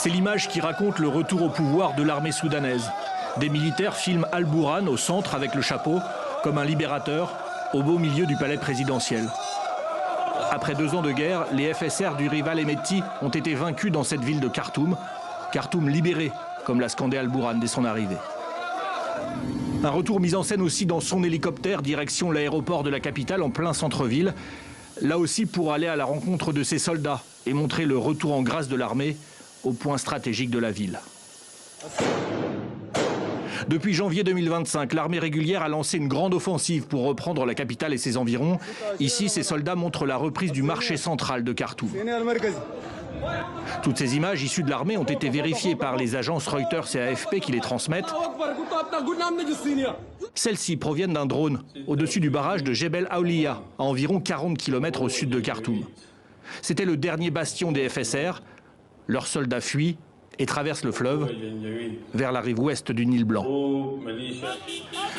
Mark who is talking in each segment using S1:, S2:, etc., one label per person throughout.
S1: C'est l'image qui raconte le retour au pouvoir de l'armée soudanaise. Des militaires filment Al-Bourhan au centre avec le chapeau, comme un libérateur, au beau milieu du palais présidentiel. Après 2 ans de guerre, les FSR du rival Hemeti ont été vaincus dans cette ville de Khartoum. Khartoum libéré, comme l'a scandé Al-Bourhan dès son arrivée. Un retour mis en scène aussi dans son hélicoptère, direction l'aéroport de la capitale en plein centre-ville. Là aussi pour aller à la rencontre de ses soldats et montrer le retour en grâce de l'armée au point stratégique de la ville. Depuis janvier 2025, l'armée régulière a lancé une grande offensive pour reprendre la capitale et ses environs. Ici, ces soldats montrent la reprise du marché central de Khartoum. Toutes ces images issues de l'armée ont été vérifiées par les agences Reuters et AFP qui les transmettent. Celles-ci proviennent d'un drone au-dessus du barrage de Jebel Aoulia, à environ 40 km au sud de Khartoum. C'était le dernier bastion des FSR. Leurs soldats fuient et traversent le fleuve vers la rive ouest du Nil Blanc.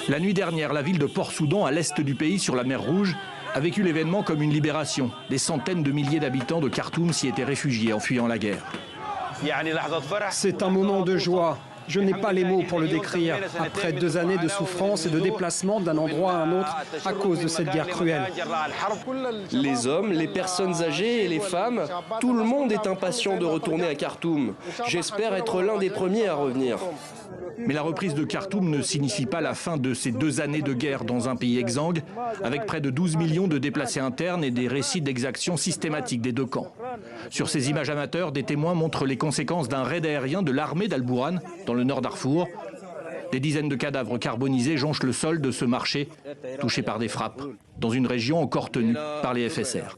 S1: La nuit dernière, la ville de Port-Soudan, à l'est du pays, sur la mer Rouge, a vécu l'événement comme une libération. Des centaines de milliers d'habitants de Khartoum s'y étaient réfugiés en fuyant la guerre.
S2: C'est un moment de joie. Je n'ai pas les mots pour le décrire. Après 2 années de souffrance et de déplacement d'un endroit à un autre à cause de cette guerre cruelle.
S3: Les hommes, les personnes âgées et les femmes, tout le monde est impatient de retourner à Khartoum. J'espère être l'un des premiers à revenir.
S1: Mais la reprise de Khartoum ne signifie pas la fin de ces 2 années de guerre dans un pays exsangue, avec près de 12 millions de déplacés internes et des récits d'exactions systématiques des 2 camps. Sur ces images amateurs, des témoins montrent les conséquences d'un raid aérien de l'armée d'Al-Bourhan dans le nord Darfour. Des dizaines de cadavres carbonisés jonchent le sol de ce marché, touché par des frappes, dans une région encore tenue par les FSR.